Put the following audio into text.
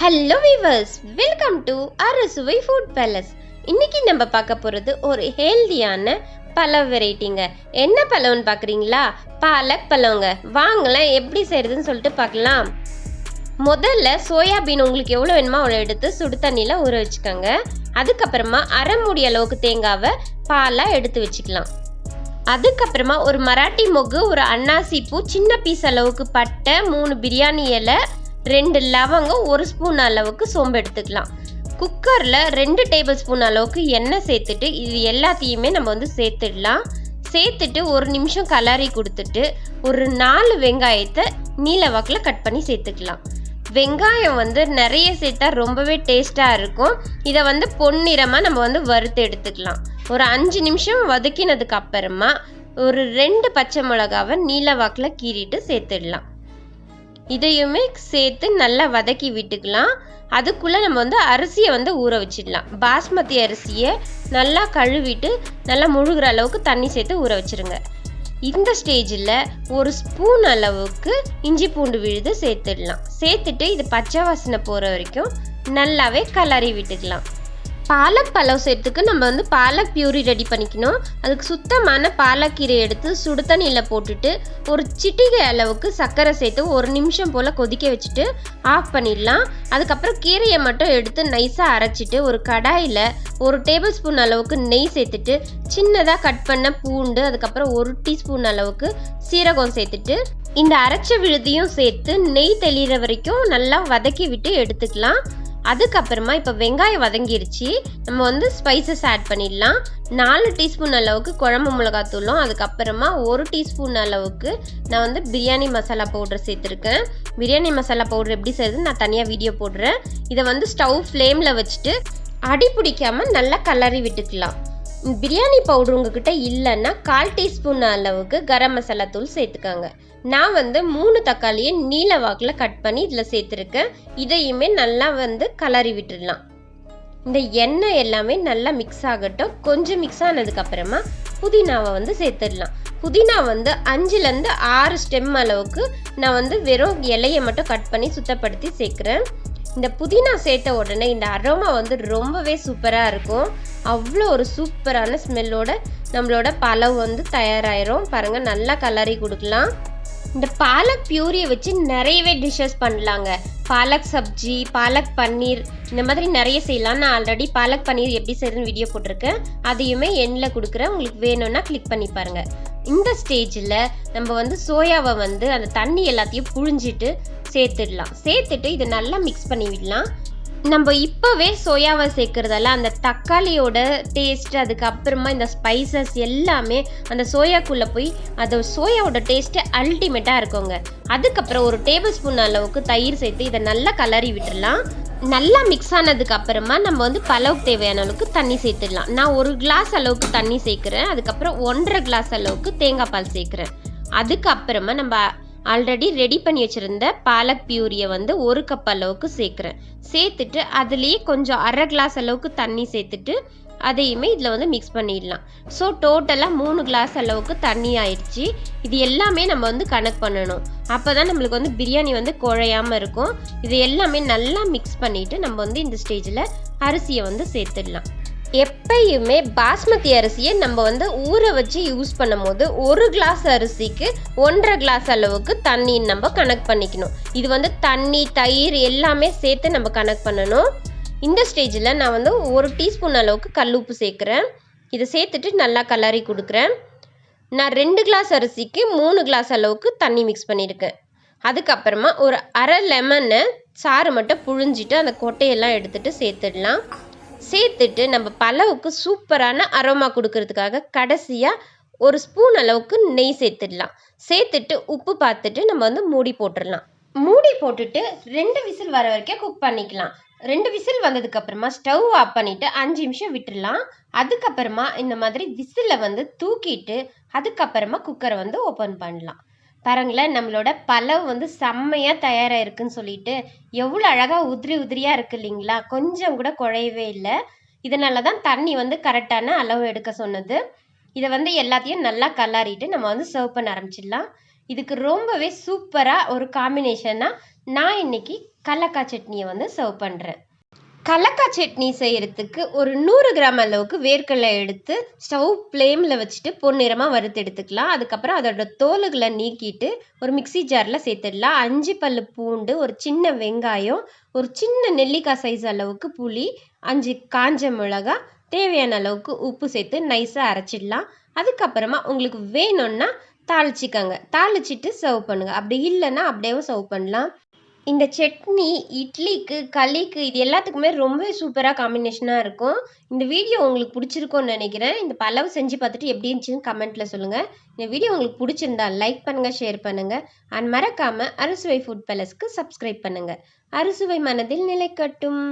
Hello viewers, welcome to Arusuvai food palace. இன்னைக்கு நம்ம பார்க்க போகிறது ஒரு ஹெல்தியான பழம் வெரைட்டிங்க. என்ன பழம்னு பார்க்குறீங்களா? பாலக் பழங்க. வாங்கலாம் எப்படி செய்கிறதுன்னு சொல்லிட்டு பார்க்கலாம். முதல்ல சோயாபீன் உங்களுக்கு எவ்வளோ வேணுமோ அவ்வளோ எடுத்து சுடு தண்ணியில் ஊற வச்சுக்கோங்க. அதுக்கப்புறமா அரை மூடி அளவுக்கு தேங்காவை பாலாக எடுத்து வச்சுக்கலாம். அதுக்கப்புறமா ஒரு மராட்டி மொக்கு, ஒரு அன்னாசி பூ, சின்ன பீஸ் அளவுக்கு பட்டை, 3 பிரியாணி இலை, 2 லவங்கம், 1 ஸ்பூன் அளவுக்கு சோம்பு எடுத்துக்கலாம். குக்கரில் 2 டேபிள் ஸ்பூன் அளவுக்கு எண்ணெய் சேர்த்துட்டு இது எல்லாத்தையுமே நம்ம சேர்த்துடலாம். சேர்த்துட்டு 1 நிமிஷம் கலரி கொடுத்துட்டு ஒரு 4 வெங்காயத்தை நீல வாக்கில் கட் பண்ணி சேர்த்துக்கலாம். வெங்காயம் நிறைய சேர்த்தா ரொம்பவே டேஸ்ட்டாக இருக்கும். இதை பொன்னிறமாக நம்ம வறுத்து எடுத்துக்கலாம். ஒரு 5 நிமிஷம் வதக்கினதுக்கு அப்புறமா ஒரு 2 பச்சை மிளகாவை நீல வாக்கில் கீறிட்டு சேர்த்துடலாம். இதையுமே சேர்த்து நல்லா வதக்கி விட்டுக்கலாம். அதுக்குள்ளே நம்ம அரிசியை ஊற வச்சிடலாம். பாஸ்மதி அரிசியை நல்லா கழுவிட்டு நல்லா முழுகிற அளவுக்கு தண்ணி சேர்த்து ஊற வச்சுருங்க. இந்த ஸ்டேஜில் 1 ஸ்பூன் அளவுக்கு இஞ்சி பூண்டு விழுது சேர்த்துடலாம். சேர்த்துட்டு இது பச்சை வாசனை போகிற வரைக்கும் நல்லாவே கலரி விட்டுக்கலாம். பாலக் பழம் சேர்த்துக்கு நம்ம பாலக் பியூரி ரெடி பண்ணிக்கணும். அதுக்கு சுத்தமான பாலக்கீரை எடுத்து சுடு தண்ணியில் போட்டுட்டு ஒரு சிட்டிகை அளவுக்கு சர்க்கரை சேர்த்து 1 நிமிஷம் போல் கொதிக்க வச்சுட்டு ஆஃப் பண்ணிடலாம். அதுக்கப்புறம் கீரையை மட்டும் எடுத்து நைஸாக அரைச்சிட்டு ஒரு கடாயில் 1 டேபிள் ஸ்பூன் அளவுக்கு நெய் சேர்த்துட்டு சின்னதாக கட் பண்ண பூண்டு, அதுக்கப்புறம் 1 டீஸ்பூன் அளவுக்கு சீரகம் சேர்த்துட்டு இந்த அரைச்ச விழுதியும் சேர்த்து நெய் தெளிகிற வரைக்கும் நல்லா வதக்கி விட்டு எடுத்துக்கலாம். அதுக்கப்புறமா இப்போ வெங்காயம் வதங்கிருச்சு. நம்ம ஸ்பைசஸ் ஆட் பண்ணிடலாம். 4 டீஸ்பூன் அளவுக்கு குழம்பு மிளகாத்தூளும், அதுக்கப்புறமா 1 டீஸ்பூன் அளவுக்கு நான் பிரியாணி மசாலா பவுடர் சேர்த்துருக்கேன். பிரியாணி மசாலா பவுடர் எப்படி செய்யுதுன்னு நான் தனியாக வீடியோ போடுறேன். இதை ஸ்டவ் ஃப்ளேமில் வச்சுட்டு அடி பிடிக்காமல் நல்லா கலரி விட்டுக்கலாம். பிரியாணி பவுடர் உங்ககிட்ட இல்லைன்னா 1/4 டீஸ்பூன் அளவுக்கு கரம் மசாலா தூள் சேர்த்துக்காங்க. நான் 3 தக்காளியை நீல வாக்கில் கட் பண்ணி இதில் சேர்த்துருக்கேன். இதையுமே நல்லா கலரி விட்டுடலாம். இந்த எண்ணெய் எல்லாமே நல்லா மிக்ஸ் ஆகட்டும். கொஞ்சம் மிக்ஸ் ஆனதுக்கப்புறமா புதினாவை சேர்த்துடலாம். புதினா 5லேருந்து 6 ஸ்டெம் அளவுக்கு நான் வெறும் இலையை மட்டும் கட் பண்ணி சுத்தப்படுத்தி சேர்க்குறேன். இந்த புதினா சேர்த்த உடனே இந்த அரோமா ரொம்பவே சூப்பராக இருக்கும். அவ்வளோ ஒரு சூப்பரான ஸ்மெல்லோட நம்மளோட பழம் தயாராகிரும். பாருங்கள், நல்லா கலரி கொடுக்கலாம். இந்த பாலக் பியூரியை வச்சு நிறையவே டிஷ்ஷஸ் பண்ணலாங்க. பாலக் சப்ஜி, பாலக் பன்னீர், இந்த மாதிரி நிறைய செய்யலாம். நான் ஆல்ரெடி பாலக் பன்னீர் எப்படி செய்யறதுன்னு வீடியோ போட்டிருக்கேன். அதையுமே எண்ணில் கொடுக்குறேன். உங்களுக்கு வேணும்னா கிளிக் பண்ணி பாருங்கள். இந்த ஸ்டேஜில் நம்ம சோயாவை அந்த தண்ணி எல்லாத்தையும் புழிஞ்சிட்டு சேர்த்துடலாம். சேர்த்துட்டு இதை நல்லா மிக்ஸ் பண்ணி விடலாம். நம்ம இப்போவே சோயாவை சேர்க்குறதால அந்த தக்காளியோட டேஸ்ட்டு, அதுக்கப்புறமா இந்த ஸ்பைசஸ் எல்லாமே அந்த சோயாக்குள்ளே போய் அந்த சோயாவோட டேஸ்ட்டு அல்டிமேட்டாக இருக்குங்க. அதுக்கப்புறம் 1 டேபிள் ஸ்பூன் அளவுக்கு தயிர் சேர்த்து இதை நல்லா கலரி விட்டுடலாம். நல்லா மிக்ஸ் ஆனதுக்கு அப்புறமா நம்ம பழவுக்கு தேவையான அளவுக்கு தண்ணி சேர்த்துடலாம். நான் 1 கிளாஸ் அளவுக்கு தண்ணி சேர்க்குறேன். அதுக்கப்புறம் 1.5 கிளாஸ் அளவுக்கு தேங்காய் பால் சேர்க்குறேன். அதுக்கப்புறமா நம்ம ஆல்ரெடி ரெடி பண்ணி வச்சுருந்த பாலக் பியூரியை 1 கப் அளவுக்கு சேர்க்குறேன். சேர்த்துட்டு அதுலேயே கொஞ்சம் அரை கிளாஸ் அளவுக்கு தண்ணி சேர்த்துட்டு அதையுமே இதில் மிக்ஸ் பண்ணிடலாம். ஸோ டோட்டலாக 3 கிளாஸ் அளவுக்கு தண்ணி ஆயிடுச்சு. இது எல்லாமே நம்ம கணக்கு பண்ணணும். அப்போ தான் நம்மளுக்கு பிரியாணி குழையாமல் இருக்கும். இது எல்லாமே நல்லா மிக்ஸ் பண்ணிவிட்டு நம்ம இந்த ஸ்டேஜில் அரிசியை சேர்த்துடலாம். எப்பயுமே பாஸ்மதி அரிசியை நம்ம ஊற வச்சு யூஸ் பண்ணும் போது 1 கிளாஸ் அரிசிக்கு 1.5 கிளாஸ் அளவுக்கு தண்ணி நம்ம கணக்கு பண்ணிக்கணும். இது தண்ணி, தயிர் எல்லாமே சேர்த்து நம்ம கணக்கு பண்ணணும். இந்த ஸ்டேஜில் நான் 1 டீஸ்பூன் அளவுக்கு கல்லுப்பு சேர்க்குறேன். இதை சேர்த்துட்டு நல்லா கலரி கொடுக்குறேன். நான் 2 கிளாஸ் அரிசிக்கு 3 கிளாஸ் அளவுக்கு தண்ணி மிக்ஸ் பண்ணியிருக்கேன். அதுக்கப்புறமா ஒரு அரை லெமனை சாறு மட்டும் புழிஞ்சிட்டு அந்த கொட்டையெல்லாம் எடுத்துகிட்டு சேர்த்துடலாம். சேர்த்துட்டு நம்ம பழவுக்கு சூப்பரான அரோமா கொடுக்கறதுக்காக கடைசியாக 1 ஸ்பூன் அளவுக்கு நெய் சேர்த்துடலாம். சேர்த்துட்டு உப்பு பார்த்துட்டு நம்ம மூடி போட்டுடலாம். மூடி போட்டுட்டு 2 விசில் வர வரைக்கும் குக் பண்ணிக்கலாம். 2 விசில் வந்ததுக்கப்புறமா ஸ்டவ் ஆஃப் பண்ணிவிட்டு 5 நிமிஷம் விட்டுடலாம். அதுக்கப்புறமா இந்த மாதிரி விசிலை தூக்கிட்டு அதுக்கப்புறமா குக்கரை ஓப்பன் பண்ணலாம். பாருங்களேன், நம்மளோட பழம் செம்மையாக தயாராக இருக்குன்னு சொல்லிட்டு எவ்வளோ அழகாக உதிரியாக இருக்குது இல்லைங்களா? கொஞ்சம் கூட குழையவே இல்லை. இதனால தான் தண்ணி கரெக்டான அளவு எடுக்க சொன்னது. இதை எல்லாத்தையும் நல்லா கலரிட்டு நம்ம சர்வ் பண்ண ஆரம்பிச்சிடலாம். இதுக்கு ரொம்பவே சூப்பராக ஒரு காம்பினேஷனாக நான் இன்னைக்கு கடலக்காய் சட்னியை வந்து சர்வ் பண்ணுறேன். கடலக்காய் சட்னி செய்கிறதுக்கு ஒரு 100 கிராம் அளவுக்கு வேர்க்கடலை எடுத்து ஸ்டவ் ஃப்ளேமில் வச்சுட்டு பொன்னிறமாக வறுத்து எடுத்துக்கலாம். அதுக்கப்புறம் அதோட தோலுகளை நீக்கிட்டு ஒரு மிக்சி ஜாரில் சேர்த்துடலாம். 5 பல்லு பூண்டு, ஒரு சின்ன வெங்காயம், ஒரு சின்ன நெல்லிக்காய் சைஸ் அளவுக்கு புளி, 5 காஞ்ச மிளகா, தேவையான அளவுக்கு உப்பு சேர்த்து நைஸாக அரைச்சிடலாம். அதுக்கப்புறமா உங்களுக்கு வேணும்னா தாளிச்சிக்கங்க, தாளிச்சிட்டு சர்வ் பண்ணுங்கள். அப்படி இல்லைன்னா அப்படியே சர்வ் பண்ணலாம். இந்த சட்னி இட்லிக்கு, களிக்கு இது எல்லாத்துக்குமே ரொம்ப சூப்பராக காம்பினேஷனாக இருக்கும். இந்த வீடியோ உங்களுக்கு பிடிச்சிருக்கும்னு நினைக்கிறேன். இந்த பலவு செஞ்சு பார்த்துட்டு எப்படி இருந்துச்சுன்னு கமெண்ட்டில் சொல்லுங்கள். இந்த வீடியோ உங்களுக்கு பிடிச்சிருந்தா லைக் பண்ணுங்கள், ஷேர் பண்ணுங்கள். அண்ட் மறக்காமல் அறுசுவை ஃபுட் பேலஸ்க்கு சப்ஸ்கிரைப் பண்ணுங்கள். அறுசுவை மனதில் நிலைக்கட்டும்.